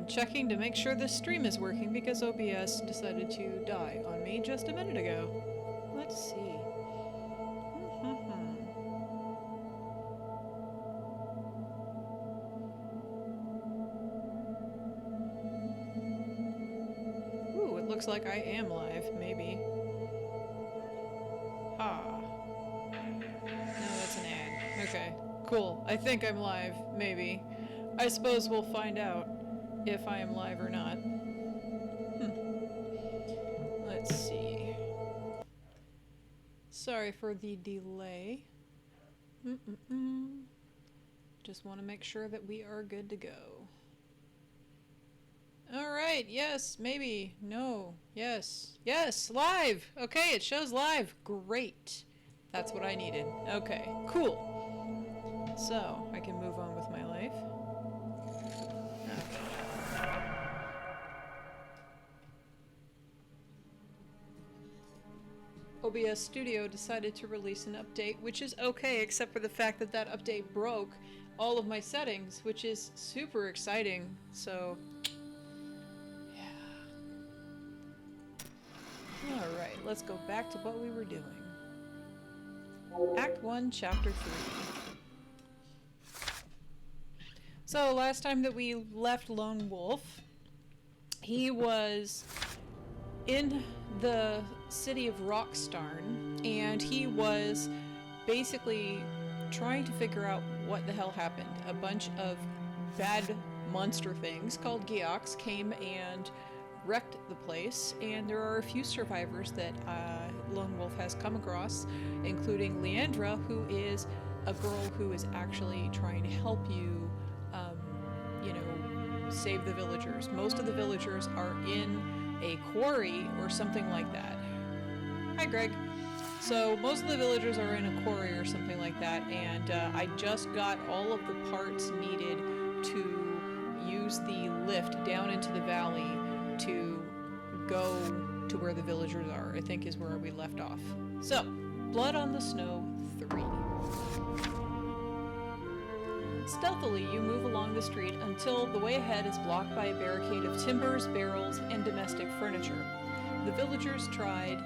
I'm checking to make sure this stream is working because OBS decided to die on me just a minute ago. Let's see. Ooh, it looks like I am live, maybe. Ah. No, that's an ad. Okay, cool. I think I'm live, maybe. I suppose we'll find out if I am live or not. Let's see. Sorry for the delay. Just want to make sure that we are good to go. Alright, yes, maybe, no, yes, yes, live! Okay, it shows live. Great. That's what I needed. Okay, cool. So, I can move on with my life. OBS Studio decided to release an update, which is okay, except for the fact that that update broke all of my settings, which is super exciting, so... yeah. Alright, let's go back to what we were doing. Act 1, Chapter 3. So, last time that we left Lone Wolf, he was in the city of Rockstarn, and he was basically trying to figure out what the hell happened. A bunch of bad monster things called Geoks came and wrecked the place, and there are a few survivors that Lone Wolf has come across, including Leandra, who is a girl who is actually trying to help you, you know, save the villagers. Most of the villagers are in a quarry or something like that. Hi, Greg. So most of the villagers are in a quarry or something like that, and I just got all of the parts needed to use the lift down into the valley to go to where the villagers are, I think is where we left off. So, Blood on the Snow 3. Stealthily, you move along the street until the way ahead is blocked by a barricade of timbers, barrels, and domestic furniture. The villagers tried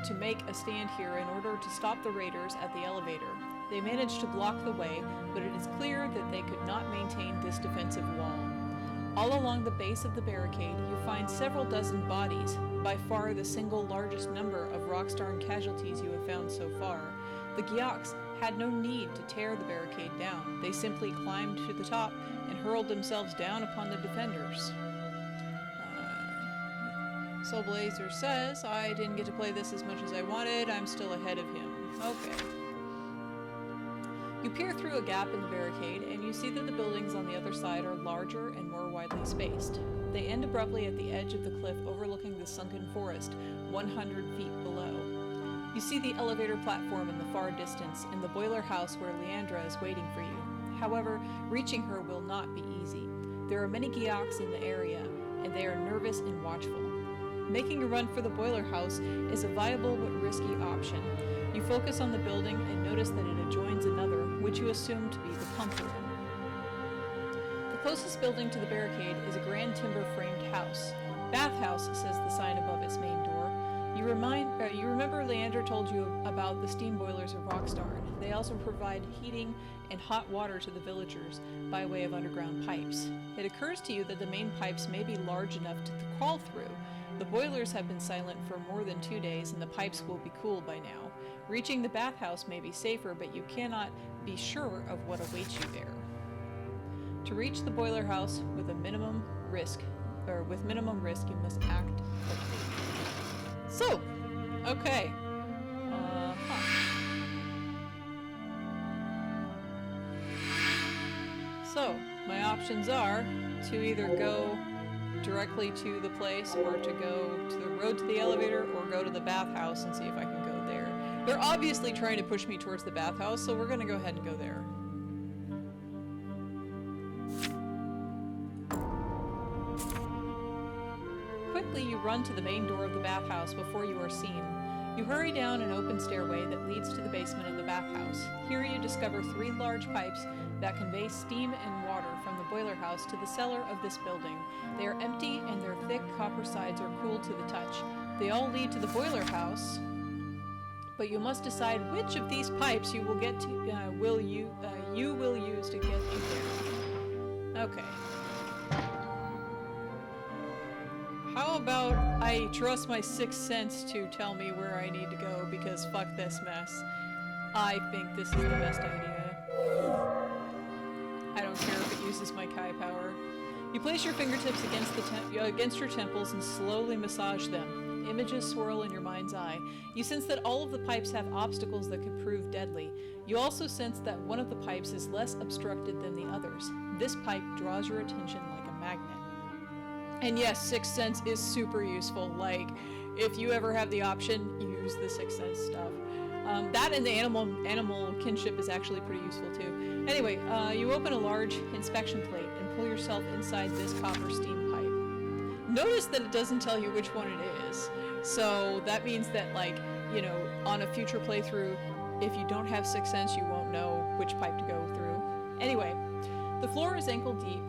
to make a stand here in order to stop the raiders at the elevator. They managed to block the way, but it is clear that they could not maintain this defensive wall. All along the base of the barricade, you find several dozen bodies, by far the single largest number of Rockstarn casualties you have found so far. The Geoks had no need to tear the barricade down. They simply climbed to the top and hurled themselves down upon the defenders. Soulblazer says, I didn't get to play this as much as I wanted. I'm still ahead of him. Okay. You peer through a gap in the barricade, and you see that the buildings on the other side are larger and more widely spaced. They end abruptly at the edge of the cliff overlooking the sunken forest, 100 feet below. You see the elevator platform in the far distance, and the boiler house where Leandra is waiting for you. However, reaching her will not be easy. There are many Geoks in the area, and they are nervous and watchful. Making a run for the boiler house is a viable but risky option. You focus on the building and notice that it adjoins another, which you assume to be the pump room. The closest building to the barricade is a grand timber-framed house. Bathhouse, says the sign above its main door. You remember Leander told you about the steam boilers of Rockstarn. They also provide heating and hot water to the villagers by way of underground pipes. It occurs to you that the main pipes may be large enough to crawl through. The boilers have been silent for more than 2 days, and the pipes will be cooled by now. Reaching the bathhouse may be safer, but you cannot be sure of what awaits you there. To reach the boiler house with minimum risk, you must act quickly. So, okay. So, my options are to either go directly to the place, or to go to the road to the elevator, or go to the bathhouse and see if I can go there. They're obviously trying to push me towards the bathhouse, so we're gonna go ahead and go there. Quickly, you run to the main door of the bathhouse before you are seen. You hurry down an open stairway that leads to the basement of the bathhouse. Here you discover 3 large pipes that convey steam and water from the boiler house to the cellar of this building. They are empty and their thick copper sides are cool to the touch. They all lead to the boiler house, but you must decide which of these pipes you will get to, you will use to get in there. Okay. How about I trust my sixth sense to tell me where I need to go, because fuck this mess. I think this is the best idea. I don't care if it uses my Kai power. You place your fingertips against your temples and slowly massage them. Images swirl in your mind's eye. You sense that all of the pipes have obstacles that could prove deadly. You also sense that one of the pipes is less obstructed than the others. This pipe draws your attention like a magnet. And yes, Sixth Sense is super useful. Like, if you ever have the option, use the Sixth Sense stuff. That and the animal kinship is actually pretty useful too. Anyway, you open a large inspection plate and pull yourself inside this copper steam pipe. Notice that it doesn't tell you which one it is. So that means that, like, you know, on a future playthrough, if you don't have Sixth Sense, you won't know which pipe to go through. Anyway, the floor is ankle deep.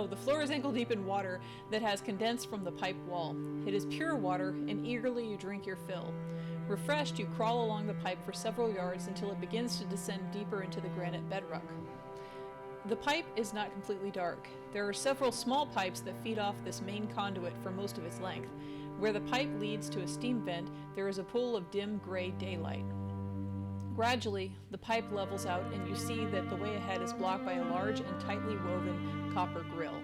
The floor is ankle deep in water that has condensed from the pipe wall. It is pure water, and eagerly you drink your fill. Refreshed, you crawl along the pipe for several yards until it begins to descend deeper into the granite bedrock. The pipe is not completely dark. There are several small pipes that feed off this main conduit for most of its length. Where the pipe leads to a steam vent, there is a pool of dim gray daylight. Gradually, the pipe levels out and you see that the way ahead is blocked by a large and tightly woven copper grill.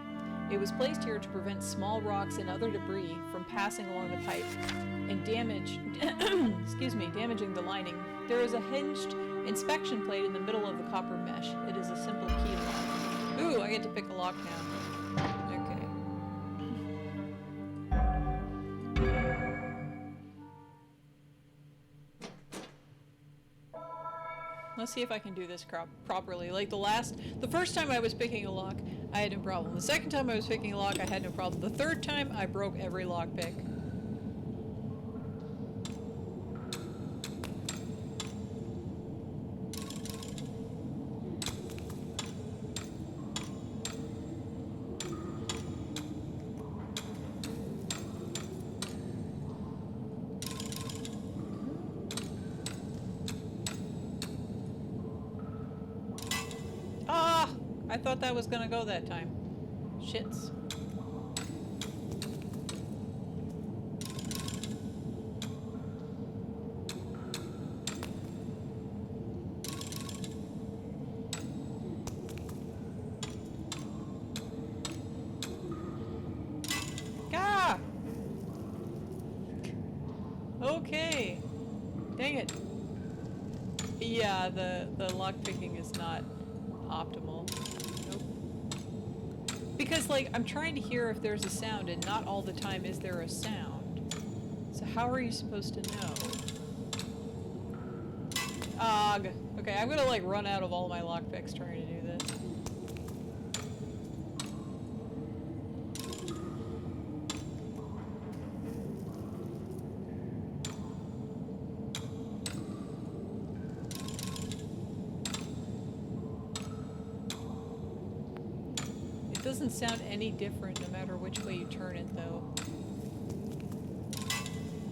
It was placed here to prevent small rocks and other debris from passing along the pipe and damaging the lining. There is a hinged inspection plate in the middle of the copper mesh. It is a simple key lock. Ooh, I get to pick a lock now. Okay. Let's see if I can do this properly. Like the first time I was picking a lock, I had no problem. The second time I was picking a lock, I had no problem. The third time, I broke every lock pick. I thought that was gonna go that time. Shits. Gah! Okay. Dang it. Yeah, the lockpicking is not optimal. Because, like, I'm trying to hear if there's a sound, and not all the time is there a sound. So how are you supposed to know? Ugh. Okay, I'm gonna, like, run out of all my lockpicks trying to do this. It doesn't sound any different no matter which way you turn it, though.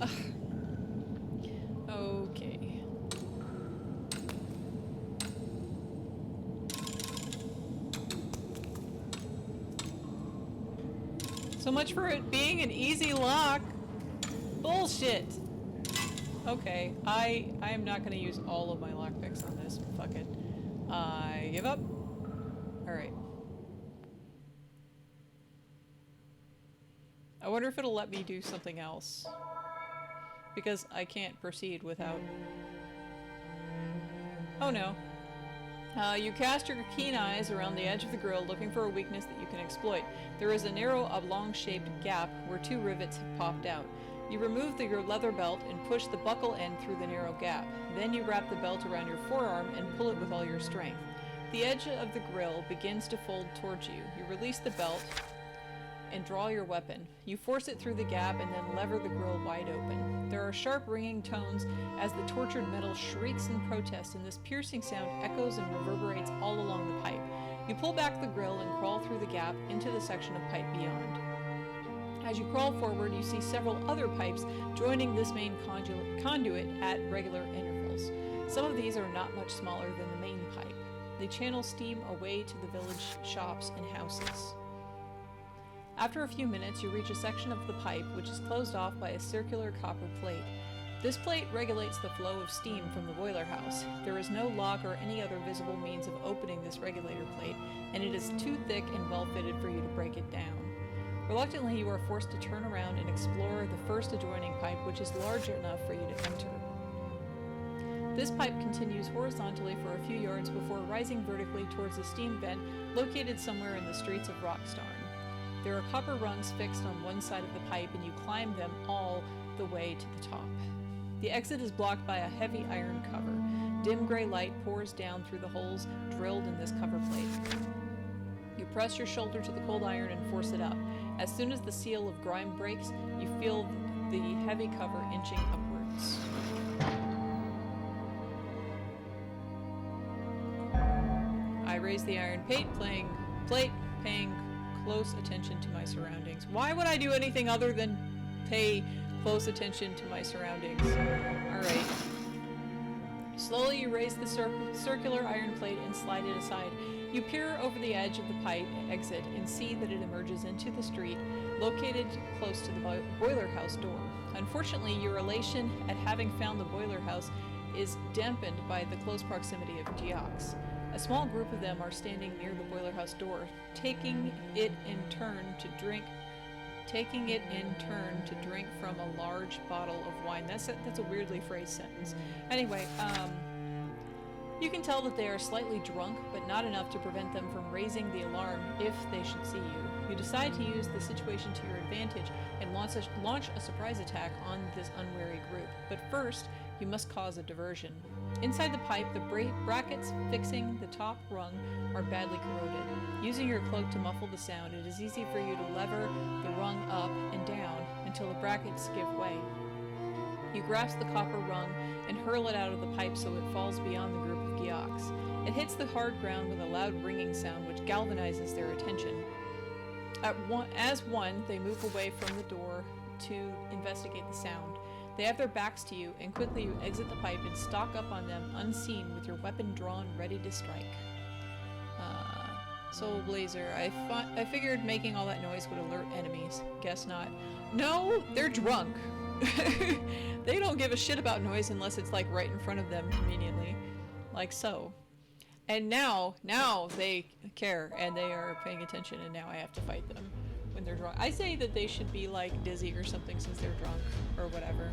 Ugh. Okay. So much for it being an easy lock. Bullshit. Okay, I am not going to use all of my lockpicks on this. Fuck it. I give up. Alright. I wonder if it'll let me do something else. Because I can't proceed without... Oh no. You cast your keen eyes around the edge of the grill looking for a weakness that you can exploit. There is a narrow oblong-shaped gap where 2 rivets have popped out. You remove your leather belt and push the buckle end through the narrow gap. Then you wrap the belt around your forearm and pull it with all your strength. The edge of the grill begins to fold towards you. You release the belt and draw your weapon. You force it through the gap and then lever the grill wide open. There are sharp ringing tones as the tortured metal shrieks in protest, and this piercing sound echoes and reverberates all along the pipe. You pull back the grill and crawl through the gap into the section of pipe beyond. As you crawl forward, you see several other pipes joining this main conduit at regular intervals. Some of these are not much smaller than the main pipe. They channel steam away to the village shops and houses. After a few minutes, you reach a section of the pipe which is closed off by a circular copper plate. This plate regulates the flow of steam from the boiler house. There is no lock or any other visible means of opening this regulator plate, and it is too thick and well fitted for you to break it down. Reluctantly, you are forced to turn around and explore the first adjoining pipe, which is large enough for you to enter. This pipe continues horizontally for a few yards before rising vertically towards a steam vent located somewhere in the streets of Rockstarn. There are copper rungs fixed on one side of the pipe, and you climb them all the way to the top. The exit is blocked by a heavy iron cover. Dim gray light pours down through the holes drilled in this cover plate. You press your shoulder to the cold iron and force it up. As soon as the seal of grime breaks, you feel the heavy cover inching upwards. I raise the iron plate, paying close attention to my surroundings. Why would I do anything other than pay close attention to my surroundings? Alright. Slowly you raise the circular iron plate and slide it aside. You peer over the edge of the pipe exit and see that it emerges into the street, located close to the boiler house door. Unfortunately, your elation at having found the boiler house is dampened by the close proximity of Geox. A small group of them are standing near the boiler house door, taking it in turn to drink from a large bottle of wine. That's a weirdly phrased sentence. Anyway, you can tell that they are slightly drunk, but not enough to prevent them from raising the alarm if they should see you. You decide to use the situation to your advantage and launch a surprise attack on this unwary group. But first, you must cause a diversion. Inside the pipe, the brackets fixing the top rung are badly corroded. Using your cloak to muffle the sound, it is easy for you to lever the rung up and down until the brackets give way. You grasp the copper rung and hurl it out of the pipe so it falls beyond the group of Geox. It hits the hard ground with a loud ringing sound which galvanizes their attention. As one, they move away from the door to investigate the sound. They have their backs to you, and quickly you exit the pipe and stalk up on them unseen with your weapon drawn ready to strike. Soul Blazer. I figured making all that noise would alert enemies. Guess not. No, they're drunk. They don't give a shit about noise unless it's like right in front of them conveniently. Like so. And now they care and they are paying attention, and now I have to fight them when they're drunk. I say that they should be like dizzy or something since they're drunk or whatever.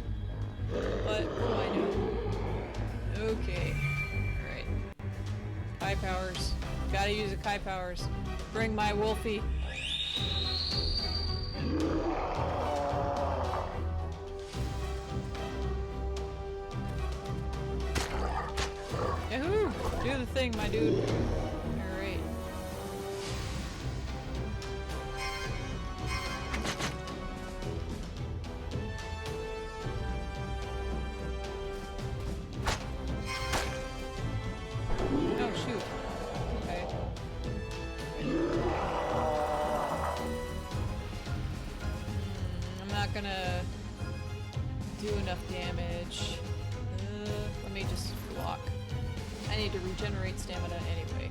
But what do I know? Okay. Alright. Kai powers. Gotta use the Kai powers. Bring my Wolfie. Yahoo! Do the thing, my dude. Alright. Oh, shoot. Okay. I'm not gonna do enough damage. Let me just block. I need to regenerate stamina anyway.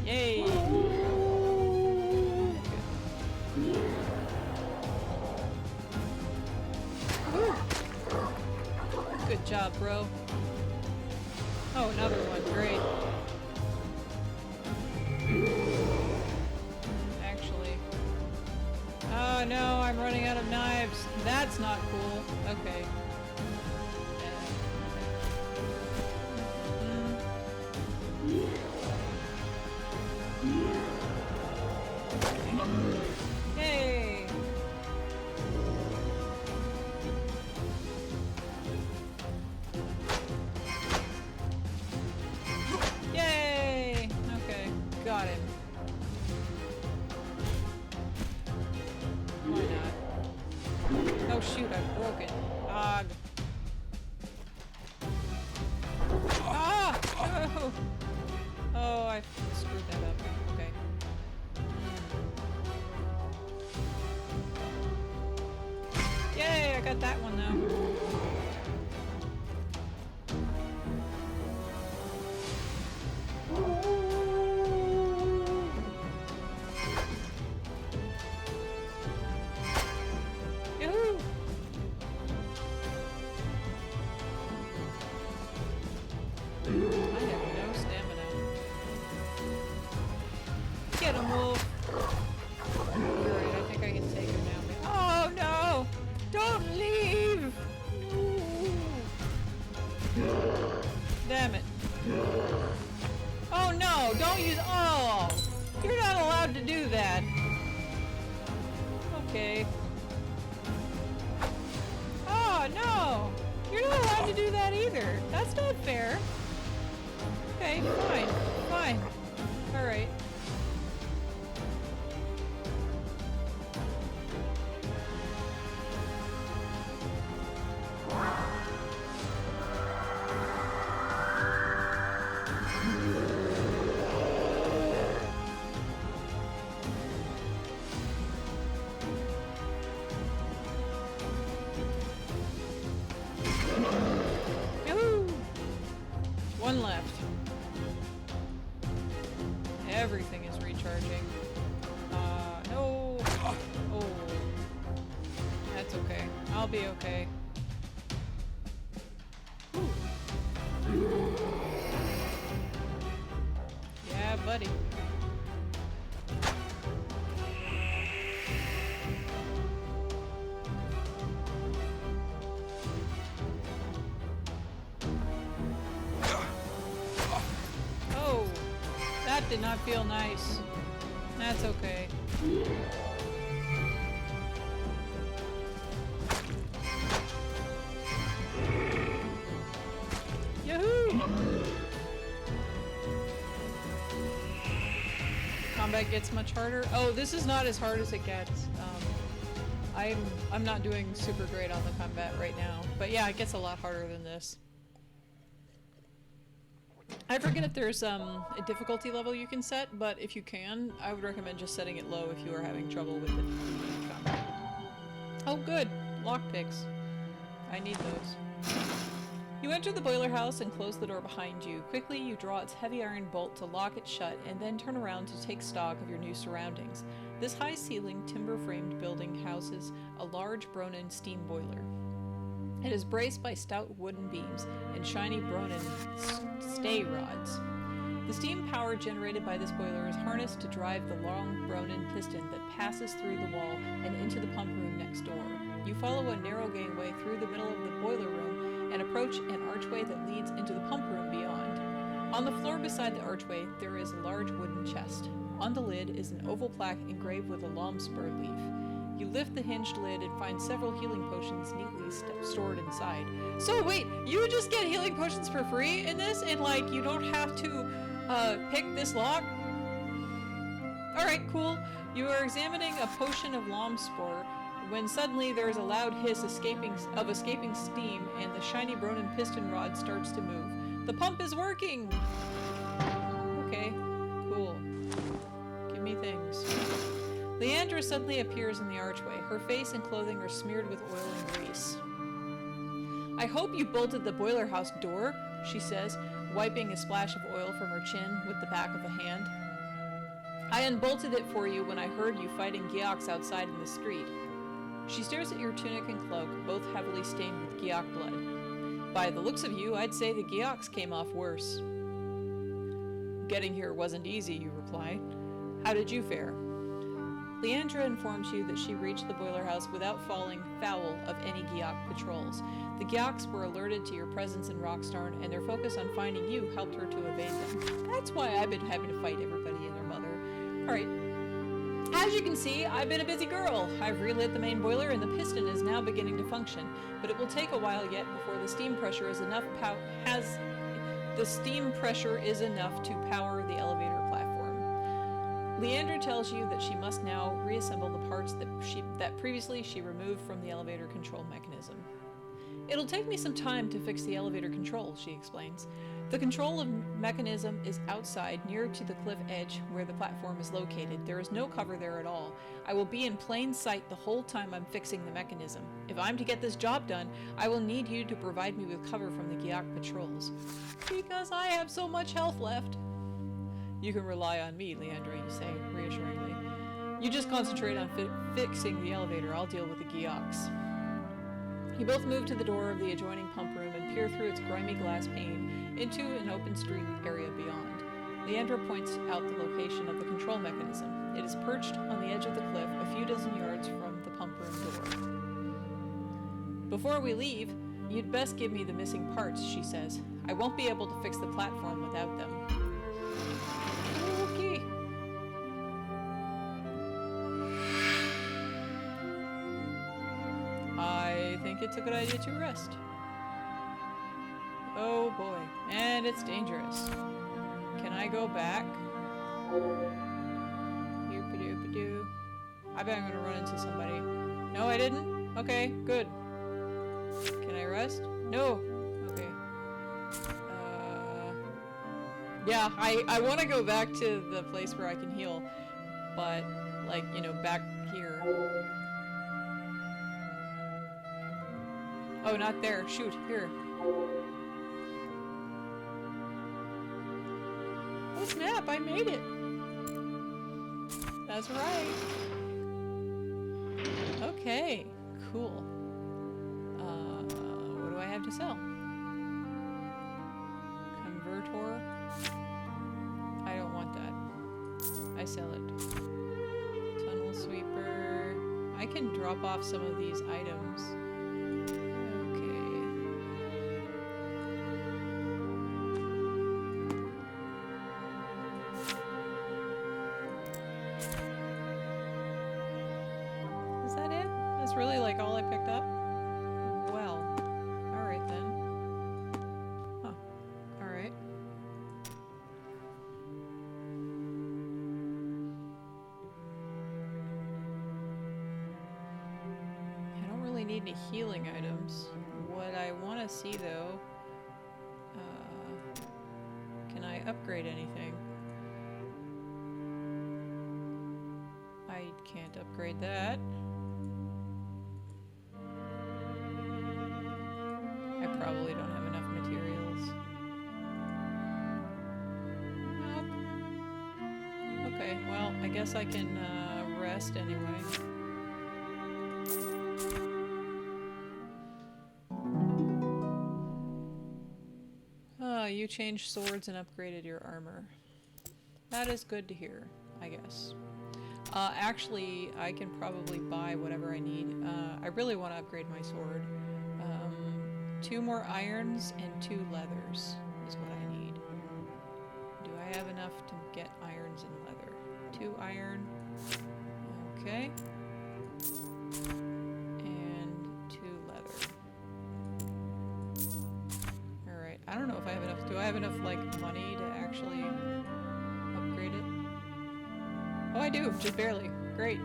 Yay! Woo. Good job, bro. Oh, another one. Great. Actually. Oh no, I'm running out of knives. That's not cool. Okay. Yay! Yay! Okay, got him. Why not? Oh shoot, I broke it. Ah! Oh, I screwed that up. Okay. Yay, I got that one now. Yahoo! I have no stamina. Get him, Wolf! Alright, I think I can take him now. Oh no! Don't leave! No! Damn it. Oh no! Don't use- Oh! You're not allowed to do that! Okay. Oh no! You're not allowed to do that either! That's not fair! Okay, fine. Fine. Alright. Yahoo! One left. Everything is recharging. No. Oh. That's okay. I'll be okay. Yeah, buddy. Oh, that did not feel nice. That's okay. Yahoo! Combat gets much harder. Oh, this is not as hard as it gets. I'm not doing super great on the combat right now, but yeah, it gets a lot harder than this. I forget if there's a difficulty level you can set, but if you can, I would recommend just setting it low if you are having trouble with the combat. Oh good! Lockpicks. I need those. You enter the boiler house and close the door behind you. Quickly you draw its heavy iron bolt to lock it shut and then turn around to take stock of your new surroundings. This high-ceilinged, timber-framed building houses a large Bronin steam boiler. It is braced by stout wooden beams and shiny Bronin stay rods. The steam power generated by this boiler is harnessed to drive the long Bronin piston that passes through the wall and into the pump room next door. You follow a narrow gangway through the middle of the boiler room and approach an archway that leads into the pump room beyond. On the floor beside the archway, there is a large wooden chest. On the lid is an oval plaque engraved with a lomspur leaf. You lift the hinged lid and find several healing potions neatly stored inside. So wait, you just get healing potions for free in this, and like you don't have to pick this lock? Alright, cool. You are examining a potion of lomspur when suddenly there is a loud hiss of escaping steam and the shiny Bronin piston rod starts to move. The pump is working! Okay, cool. Give me things. Leandra suddenly appears in the archway. Her face and clothing are smeared with oil and grease. I hope you bolted the boiler house door, she says, wiping a splash of oil from her chin with the back of a hand. I unbolted it for you when I heard you fighting Geoks outside in the street. She stares at your tunic and cloak, both heavily stained with Geok blood. By the looks of you, I'd say the Geoks came off worse. Getting here wasn't easy, you reply. How did you fare? Leandra informs you that she reached the boiler house without falling foul of any Geok patrols. The Geoks were alerted to your presence in Rockstarn, and their focus on finding you helped her to evade them. That's why I've been having to fight everybody and their mother. Alright. As you can see, I've been a busy girl. I've relit the main boiler and the piston is now beginning to function, but it will take a while yet before the steam pressure is enough to power the elevator platform. Leandra tells you that she must now reassemble the parts that previously she removed from the elevator control mechanism. It'll take me some time to fix the elevator control, she explains. The control mechanism is outside, near to the cliff edge where the platform is located. There is no cover there at all. I will be in plain sight the whole time I'm fixing the mechanism. If I'm to get this job done, I will need you to provide me with cover from the Gyak patrols. Because I have so much health left. You can rely on me, Leandra, you say, reassuringly. You just concentrate on fixing the elevator. I'll deal with the Gyaks. You both move to the door of the adjoining pump room and peer through its grimy glass pane into an open street area beyond. Leandra points out the location of the control mechanism. It is perched on the edge of the cliff, a few dozen yards from the pump room door. Before we leave, you'd best give me the missing parts, she says. I won't be able to fix the platform without them. Okay. I think it's a good idea to rest. Oh boy. And it's dangerous. Can I go back? Doop-a-doop-a-doo. I bet I'm gonna run into somebody. No, I didn't? Okay, good. Can I rest? No. Okay. Yeah, I want to go back to the place where I can heal. But, like, you know, back here. Oh, not there. Shoot, here. Oh snap, I made it! That's right. Okay, cool. What do I have to sell? Convertor? I don't want that. I sell it. Tunnel sweeper. I can drop off some of these items. Really like all I picked up? Well, alright then. Huh. Alright. I don't really need any healing items. What I want to see though, can I upgrade anything? I can't upgrade that. Probably don't have enough materials. Nope. Okay, well, I guess I can rest anyway. Oh, you changed swords and upgraded your armor. That is good to hear, I guess. Actually, I can probably buy whatever I need. I really want to upgrade my sword. 2 more irons and 2 leathers is what I need. Do I have enough to get irons and leather? 2 iron. Okay. And 2 leather. Alright, I don't know if I have enough. Do I have enough, like, money to actually upgrade it? Oh, I do! Just barely. Great.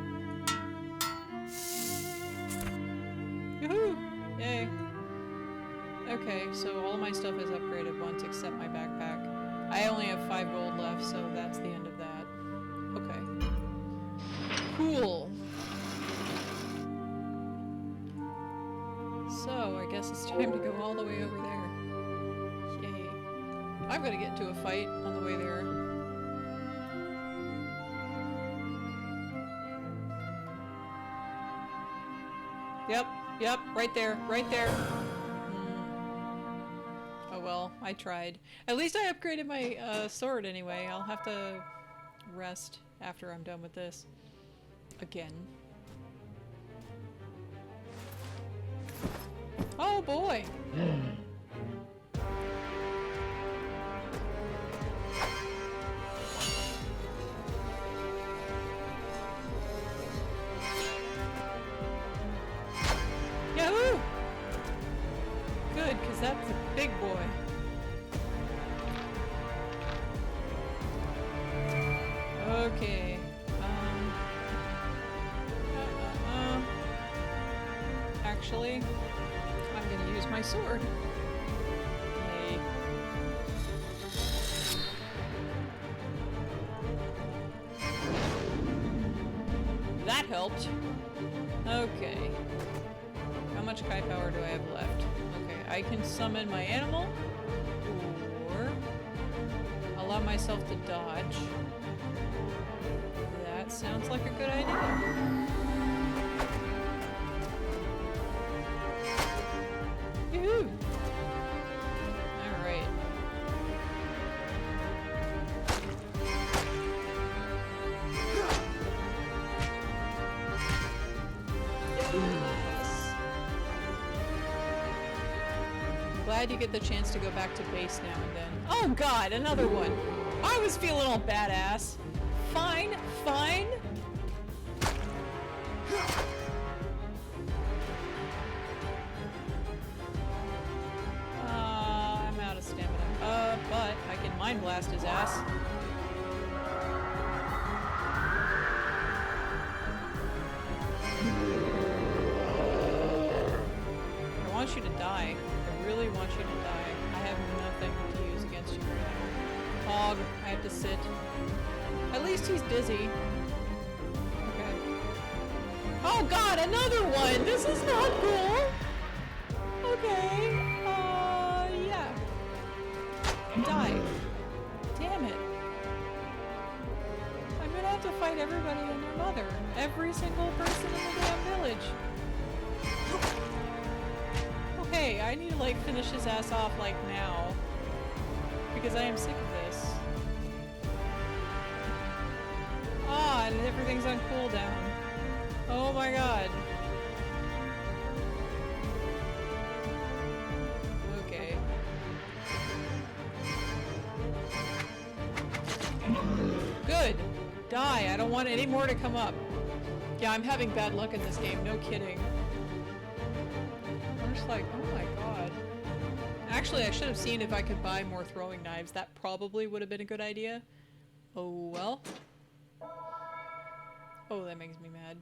Yoo-hoo! Yay! Okay, so all my stuff is upgraded once except my backpack. I only have 5 gold left, so that's the end of that. Okay. Cool. So, I guess it's time to go all the way over there. Yay. I'm gonna get into a fight on the way there. Yep, right there, right there. Well, I tried. At least I upgraded my sword anyway. I'll have to rest after I'm done with this. Again. Oh boy! Yahoo! Good, because that's a big boy. Okay. Actually, I'm gonna use my sword. Yay. helped. Okay. How much Kai power do I have left? Okay, I can summon my animal, or allow myself to dodge. That sounds like a good idea. Yoo-hoo! Alright. Glad you get the chance to go back to base now and then. Oh god, another one! I was feeling all badass. Fine, fine. I'm out of stamina. But I can mind blast his ass. I want you to die. I really want you to die. I have nothing to use against you right now. Hog, I have to sit. At least he's dizzy. Okay. Oh god, another one! This is not cool! Okay. Yeah. Die. Damn it. I'm gonna have to fight everybody and their mother. Every single person in the damn village. Okay, I need to like finish his ass off like now. Because I am sick of this. Ah, and everything's on cooldown. Oh my god. Okay. Good! Die! I don't want any more to come up. Yeah, I'm having bad luck in this game, no kidding. I'm just like, oh my god. Actually, I should have seen if I could buy more throwing knives. That probably would have been a good idea. Oh well. Oh, that makes me mad.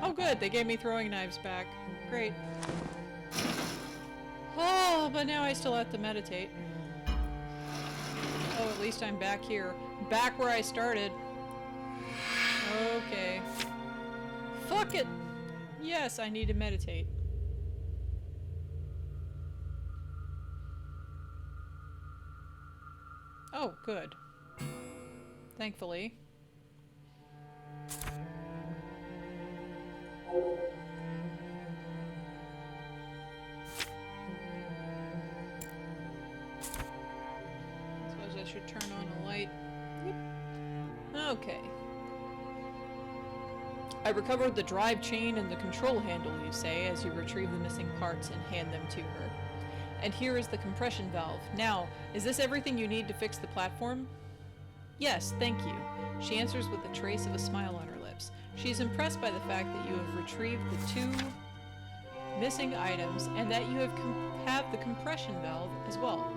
Oh good, they gave me throwing knives back. Great. Oh, but now I still have to meditate. Oh, at least I'm back here. Back where I started. Okay. Fuck it! Yes, I need to meditate. Oh, good. Thankfully. Suppose I should turn on a light. Yep. Okay. I recovered the drive chain and the control handle, you say, as you retrieve the missing parts and hand them to her. And here is the compression valve. Now, is this everything you need to fix the platform? Yes, thank you. She answers with a trace of a smile on her lips. She is impressed by the fact that you have retrieved the two missing items and that you have the compression valve as well.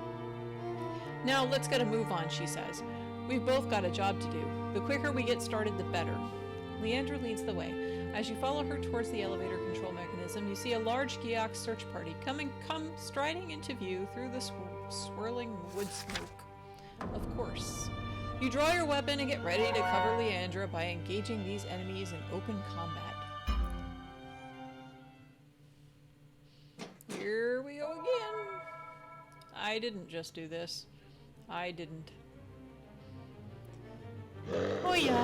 Now, let's get a move on, she says. We've both got a job to do. The quicker we get started, the better. Leandra leads the way. As you follow her towards the elevator control mechanism, you see a large Geox search party come striding into view through the swirling wood smoke. Of course. You draw your weapon and get ready to cover Leandra by engaging these enemies in open combat. Here we go again. I didn't just do this. I didn't. Oh yeah.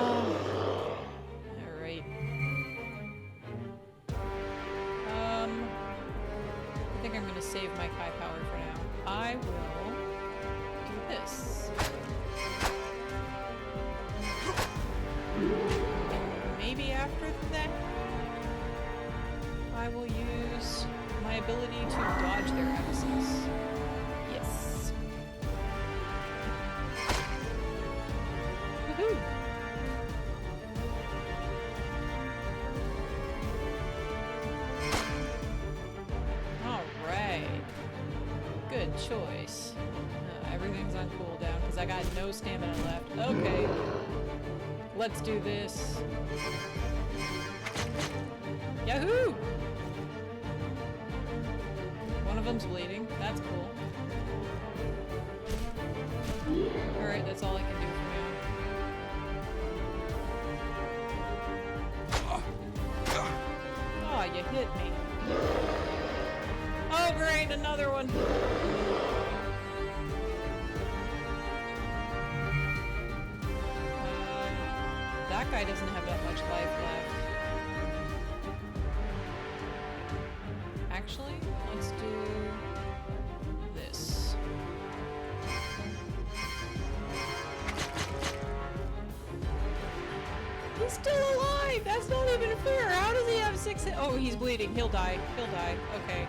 Alright. I think I'm gonna save my Kai power for now. I will do this. Maybe after that, I will use my ability to dodge their axes. Yes. Woohoo! Alright. Good choice. Everything's on cooldown because I got no stamina left. Okay. Let's do this. Yahoo! One of them's bleeding. That's cool. Alright, that's all I can do for to hit me. Oh great, another one! That guy doesn't have that much life left. Actually, let's do this. He's still alive! That's not even fair! How does he have 6 hit? Oh, he's bleeding. He'll die. He'll die. Okay.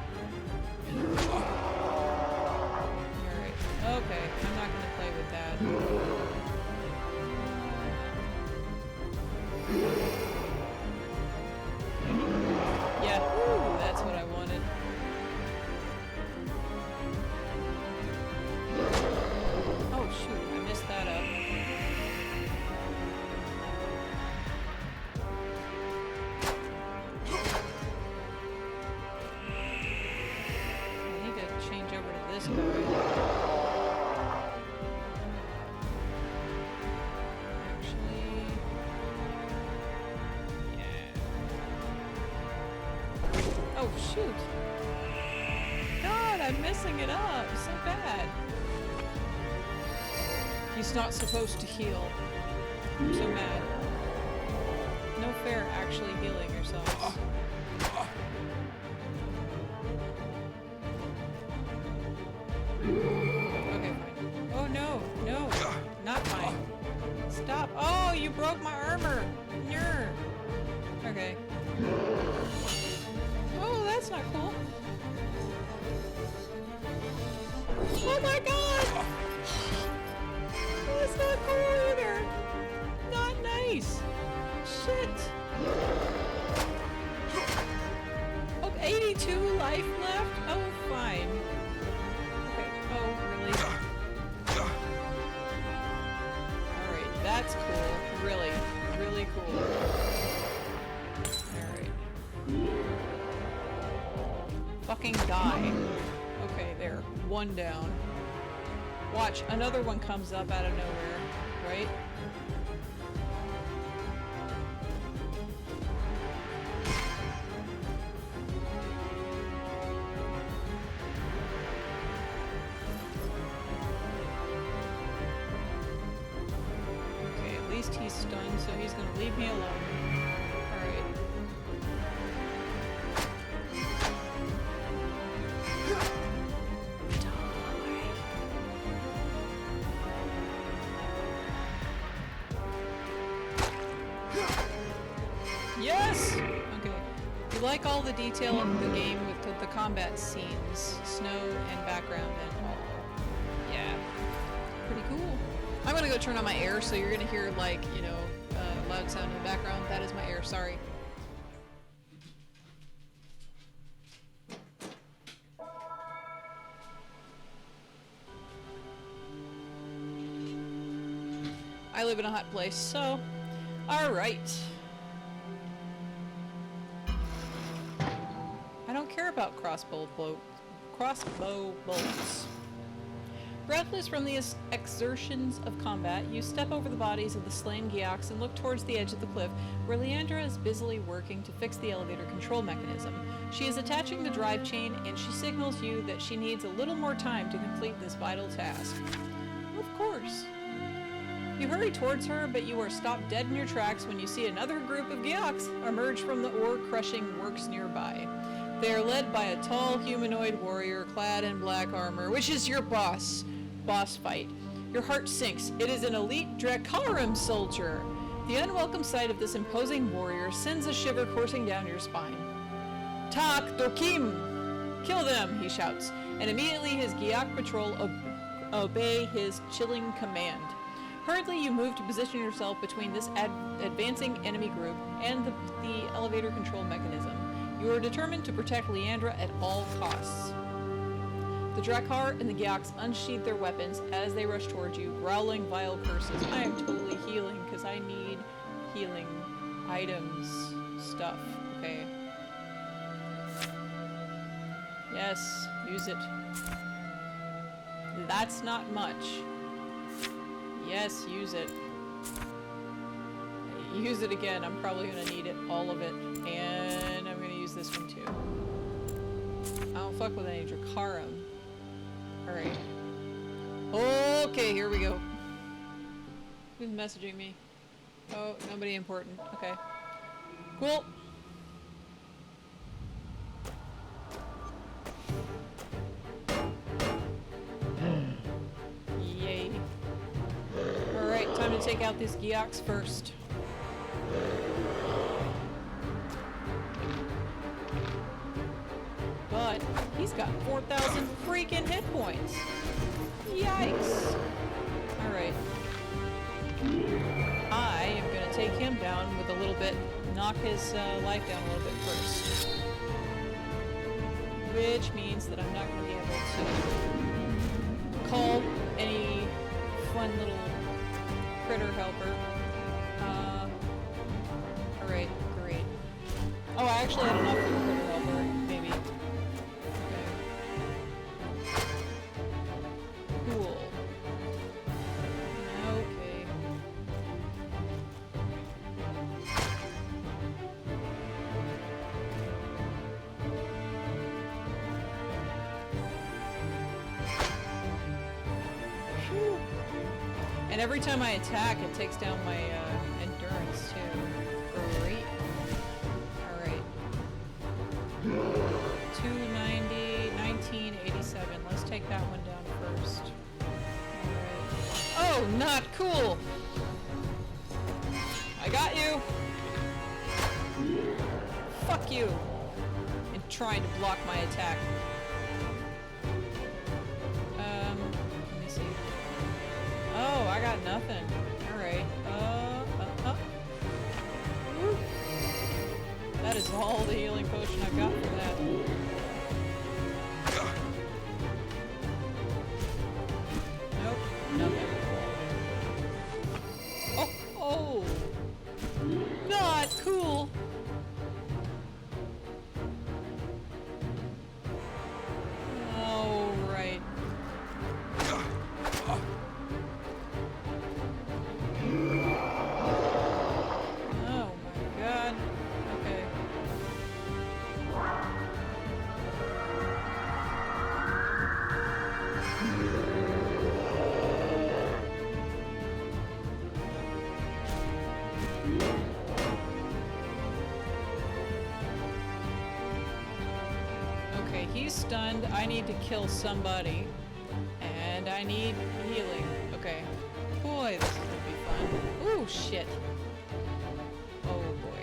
Alright. Okay. I'm not gonna play with that. Yeah. Woo! That's what I wanted. Oh shoot, I messed that up. Change over to this guy. Actually, yeah. Oh shoot! God, I'm messing it up so bad. He's not supposed to heal. I'm so mad. No fair actually healing yourselves. Okay, fine. Oh no, no, not fine. Stop. Oh, you broke my armor. Nyeh. Okay. Oh, that's not cool. Oh my god! That's not cool either. Not nice. Shit. Oh, 82 life left? Oh, fine. Oh, really? Alright, that's cool. Really, really cool. Alright. Fucking die. Okay, there. One down. Watch, another one comes up out of nowhere, right? He's stunned, so he's gonna leave me alone. Alright. Yes! Okay. You like all the detail in the game with the combat scenes, snow and background and all. Yeah. Pretty cool. I'm gonna go turn on my air, so you're gonna hear, like, you know, loud sound in the background. That is my air, sorry. I live in a hot place, so... Alright. I don't care about crossbow bolts. Breathless from the exertions of combat, you step over the bodies of the slain Gyaoks and look towards the edge of the cliff, where Leandra is busily working to fix the elevator control mechanism. She is attaching the drive chain, and she signals you that she needs a little more time to complete this vital task. Of course. You hurry towards her, but you are stopped dead in your tracks when you see another group of Gyaoks emerge from the ore-crushing works nearby. They are led by a tall humanoid warrior clad in black armor, which is your boss fight. Your heart sinks. It is an elite Dracarum soldier. The unwelcome sight of this imposing warrior sends a shiver coursing down your spine. Tak Dokim! Kill them, he shouts, and immediately his Gyaok patrol obey his chilling command. Hurriedly, you move to position yourself between this advancing enemy group and the elevator control mechanism. You are determined to protect Leandra at all costs. The Drakkar and the Gyaoks unsheathe their weapons as they rush towards you, growling vile curses. I am totally healing because I need healing items, stuff. Okay. Yes, use it. That's not much. Yes, use it. Use it again. I'm probably going to need it, all of it. And I'm going to use use this one too. I don't fuck with any Dracarum. Alright. Okay, here we go. Who's messaging me? Oh, nobody important. Okay. Cool. Yay. Alright, time to take out this Geox first. But he's got 4,000 freaking hit points. Yikes. Alright. I am gonna take him down with a little bit, knock his life down a little bit first. Which means that I'm not gonna be able to call any fun little critter helper. Alright, great. Oh, I actually had enough for the critter helper, maybe. Okay. Cool. Okay. Whew. And every time I attack, it takes down my endurance too. Great. Alright. 290, 1987. Let's take that one down first. Alright. Oh, not cool! I got you! Fuck you! And trying to block my attack. Let me see. Oh, I got nothing. Alright. Woo. That is all the healing potion I've got for that. Nope, nothing. Oh, oh! Not cool! Oh, right. Oh my god. Okay. Okay, he's stunned. I need to kill somebody. And I need healing. Okay. Boy, this is gonna be fun. Ooh, shit. Oh boy.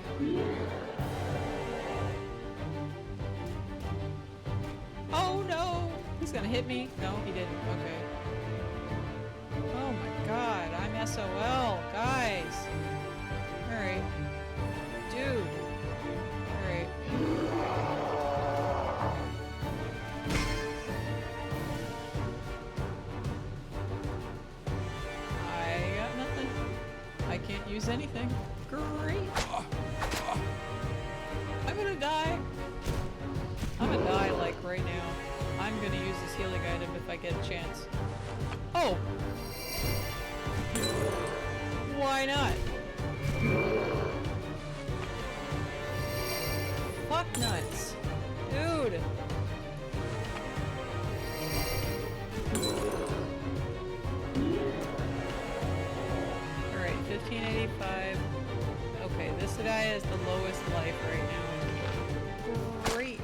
Oh no! He's gonna hit me? No, he didn't. Okay. Oh my god, I'm SOL, guys. Alright. Dude. Alright. I got nothing. I can't use anything. Great. I'm gonna die. I'm gonna die like right now. I'm gonna use this healing item if I get a chance. Oh! Why not? Fuck nuts. Dude! Alright, 1585. Okay, this guy has the lowest life right now. Great!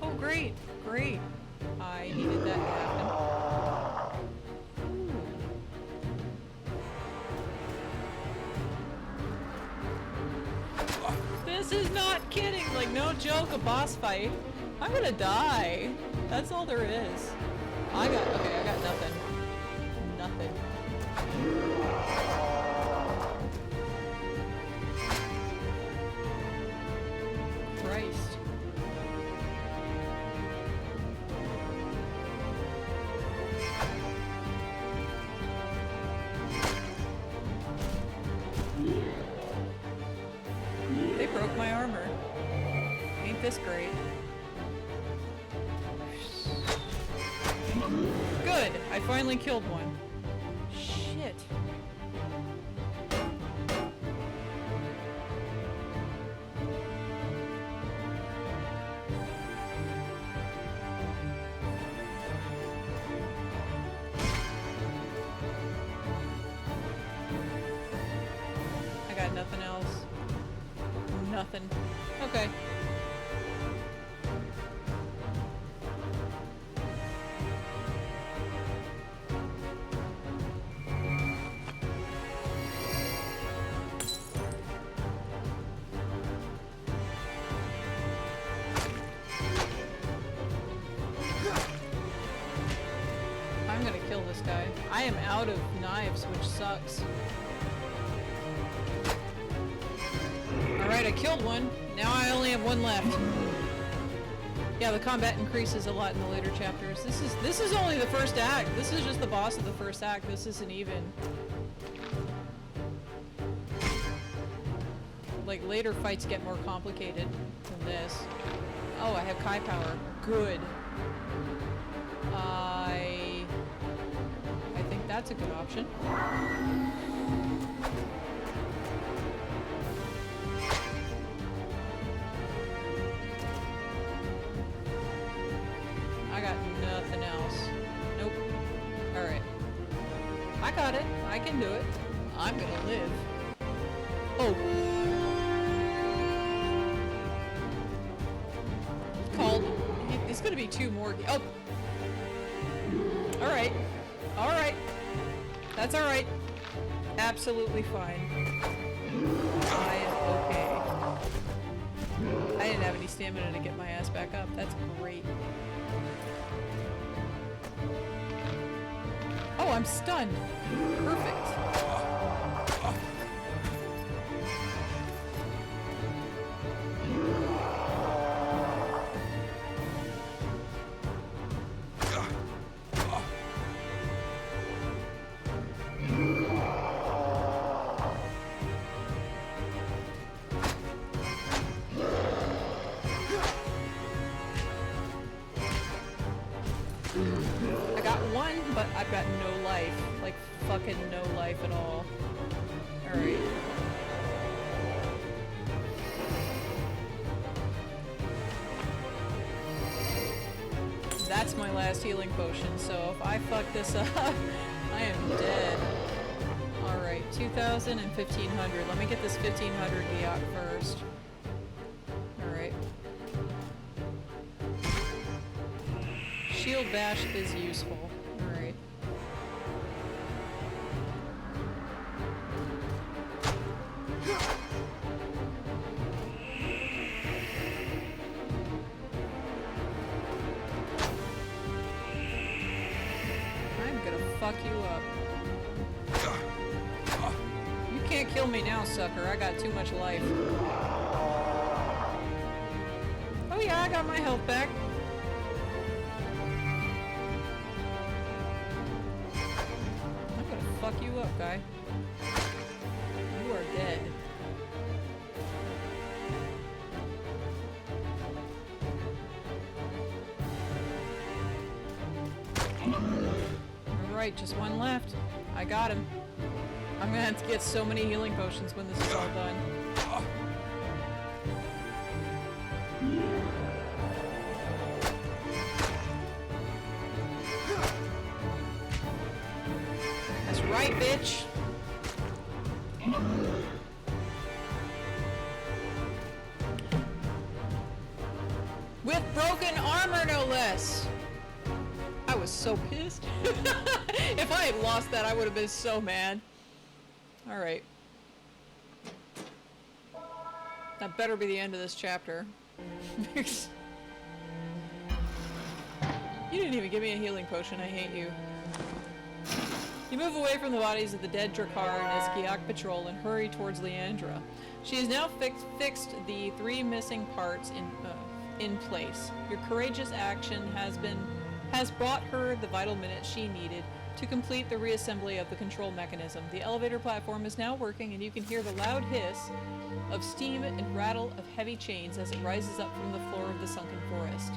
Oh, great! Great! I needed that to happen. This is not kidding! Like, no joke, a boss fight. I'm gonna die. That's all there is. I got nothing. Nothing. Christ. They broke my armor. Ain't this great? Good! I finally killed one. Shit. Nothing. Okay. I'm gonna kill this guy. I am out of knives, which sucks. Alright, I killed one. Now I only have one left. Yeah, the combat increases a lot in the later chapters. This is only the first act. This is just the boss of the first act. This isn't even... Like, later fights get more complicated than this. Oh, I have Kai power. Good. I think that's a good option. I got nothing else. Nope. Alright. I got it. I can do it. I'm gonna live. Oh. It's called... It's gonna be two more... Oh! Alright. Alright. That's alright. Absolutely fine. I am okay. I didn't have any stamina to get my ass back up. That's great. Oh, I'm stunned. Perfect. I got one, but I've got no life. Like, fucking no life at all. Alright. That's my last healing potion, so if I fuck this up, I am dead. Alright, 2,000 and 1,500. Let me get this 1,500 Giak first. Alright. Shield bash is useful. Alright. I'm gonna fuck you up. You can't kill me now, sucker. I got too much life. Oh yeah, I got my health back. Fuck you up, guy. You are dead. Alright, just one left. I got him. I'm gonna have to get so many healing potions when this is all done. Right, bitch. With broken armor, no less. I was so pissed. If I had lost that, I would have been so mad. Alright. That better be the end of this chapter. You didn't even give me a healing potion. I hate you. You move away from the bodies of the dead Drakkar and his Giak patrol and hurry towards Leandra. She has now fixed the 3 missing parts in place. Your courageous action has brought her the vital minutes she needed to complete the reassembly of the control mechanism. The elevator platform is now working, and you can hear the loud hiss of steam and rattle of heavy chains as it rises up from the floor of the sunken forest.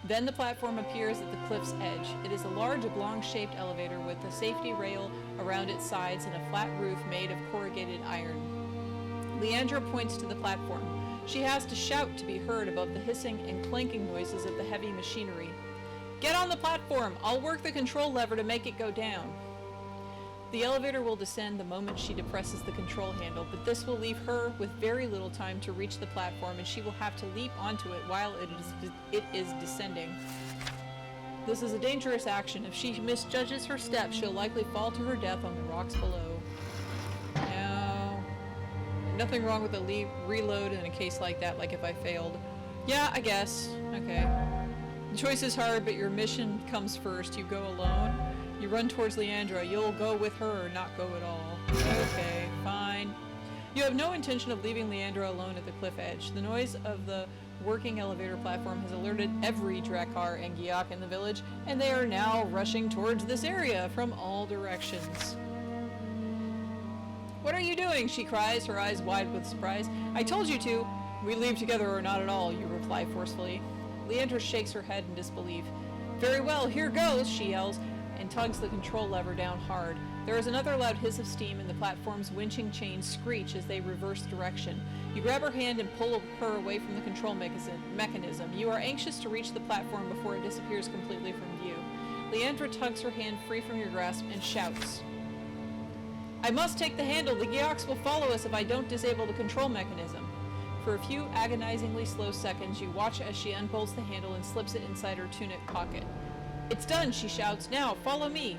Then the platform appears at the cliff's edge. It is a large oblong-shaped elevator with a safety rail around its sides and a flat roof made of corrugated iron. Leandra points to the platform. She has to shout to be heard above the hissing and clanking noises of the heavy machinery. Get on the platform! I'll work the control lever to make it go down. The elevator will descend the moment she depresses the control handle, but this will leave her with very little time to reach the platform, and she will have to leap onto it while it is descending. This is a dangerous action. If she misjudges her steps, she'll likely fall to her death on the rocks below. Now, nothing wrong with a reload in a case like that, like if I failed. Yeah, I guess. Okay. The choice is hard, but your mission comes first. You go alone. You run towards Leandra. You'll go with her or not go at all. Okay, fine. You have no intention of leaving Leandra alone at the cliff edge. The noise of the working elevator platform has alerted every Drakkar and Gyak in the village, and they are now rushing towards this area from all directions. What are you doing? She cries, her eyes wide with surprise. I told you to. We leave together or not at all, you reply forcefully. Leandra shakes her head in disbelief. Very well, here goes, she yells, and tugs the control lever down hard. There is another loud hiss of steam and the platform's winching chains screech as they reverse direction. You grab her hand and pull her away from the control mechanism. You are anxious to reach the platform before it disappears completely from view. Leandra tugs her hand free from your grasp and shouts. I must take the handle. The Gyaks will follow us if I don't disable the control mechanism. For a few agonizingly slow seconds, you watch as she unbolts the handle and slips it inside her tunic pocket. It's done, she shouts. Now, follow me.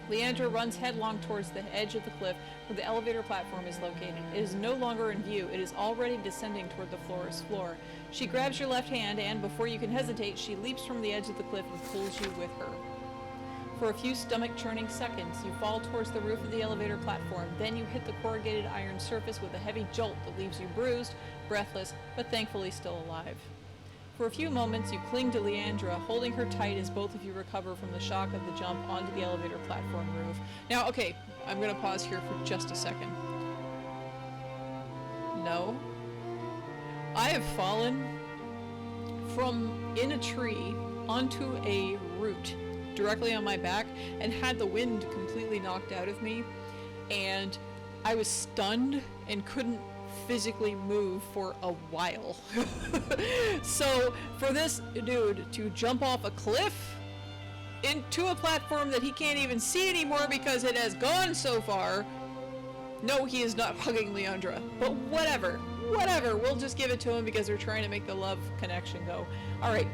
Leandra runs headlong towards the edge of the cliff where the elevator platform is located. It is no longer in view. It is already descending toward the floor. She grabs your left hand and, before you can hesitate, she leaps from the edge of the cliff and pulls you with her. For a few stomach-churning seconds, you fall towards the roof of the elevator platform. Then you hit the corrugated iron surface with a heavy jolt that leaves you bruised, breathless, but thankfully still alive. For a few moments, you cling to Leandra, holding her tight as both of you recover from the shock of the jump onto the elevator platform roof. Now, okay, I'm going to pause here for just a second. No. I have fallen from in a tree onto a root directly on my back and had the wind completely knocked out of me, and I was stunned and couldn't physically move for a while. So for this dude to jump off a cliff into a platform that he can't even see anymore because it has gone so far, no, he is not hugging Leandra, but whatever, we'll just give it to him because they're trying to make the love connection go. All right.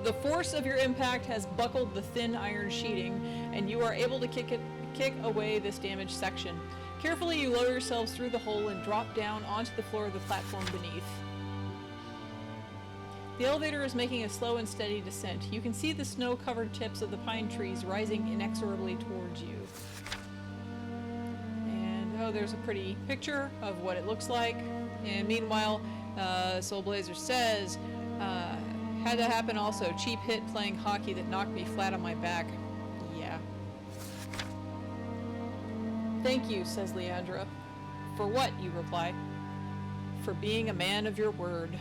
The force of your impact has buckled the thin iron sheeting, and you are able to kick away this damaged section. Carefully, you lower yourselves through the hole and drop down onto the floor of the platform beneath. The elevator is making a slow and steady descent. You can see the snow-covered tips of the pine trees rising inexorably towards you. And, oh, there's a pretty picture of what it looks like. And meanwhile, Soul Blazer says, had to happen also. Cheap hit playing hockey that knocked me flat on my back. Yeah. Thank you, says Leandra. For what, you reply. For being a man of your word.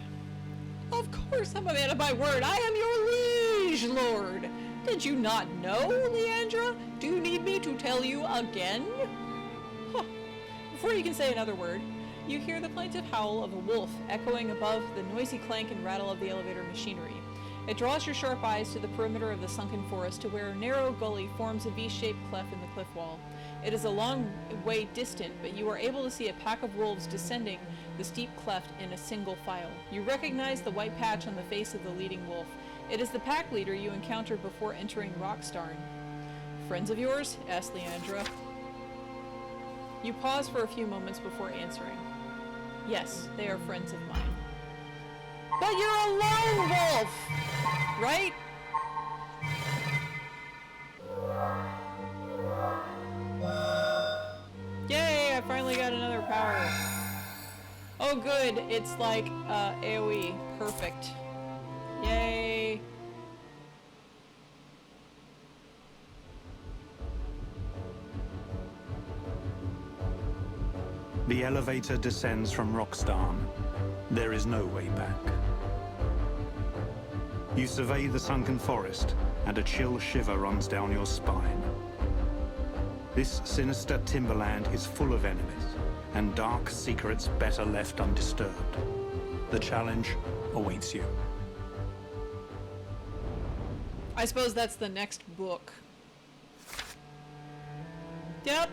Of course I'm a man of my word. I am your liege lord. Did you not know, Leandra? Do you need me to tell you again? Huh. Before you can say another word, you hear the plaintive howl of a wolf echoing above the noisy clank and rattle of the elevator machinery. It draws your sharp eyes to the perimeter of the sunken forest to where a narrow gully forms a V-shaped cleft in the cliff wall. It is a long way distant, but you are able to see a pack of wolves descending the steep cleft in a single file. You recognize the white patch on the face of the leading wolf. It is the pack leader you encountered before entering Rockstarn. Friends of yours? asked Leandra. You pause for a few moments before answering. Yes, they are friends of mine. But you're a lone wolf! Right? Yay, I finally got another power. Oh good, it's like AoE. Perfect. Yay. The elevator descends from Rockstarn. There is no way back. You survey the sunken forest, and a chill shiver runs down your spine. This sinister timberland is full of enemies, and dark secrets better left undisturbed. The challenge awaits you. I suppose that's the next book. Yep,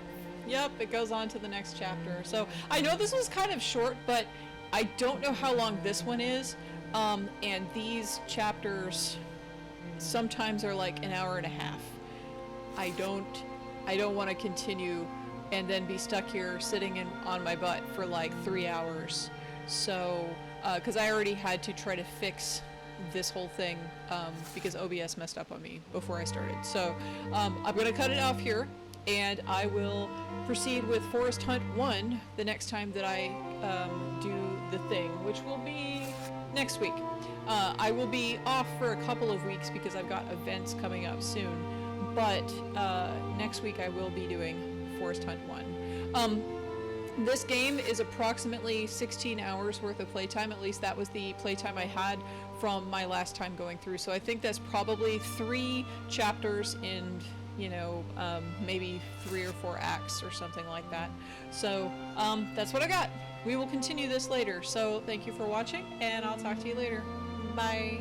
it goes on to the next chapter. So I know this was kind of short, but I don't know how long this one is. And these chapters sometimes are like an hour and a half. I don't want to continue and then be stuck here sitting on my butt for like 3 hours. So, because I already had to try to fix this whole thing because OBS messed up on me before I started. So I'm going to cut it off here, and I will proceed with Forest Hunt 1 the next time that I do the thing, which will be next week. I will be off for a couple of weeks because I've got events coming up soon, but next week I will be doing Forest Hunt 1. This game is approximately 16 hours worth of playtime. At least that was the playtime I had from my last time going through. So I think that's probably 3 chapters in, you know, maybe 3 or 4 acts or something like that. So that's what I got. We will continue this later. So thank you for watching, and I'll talk to you later. Bye.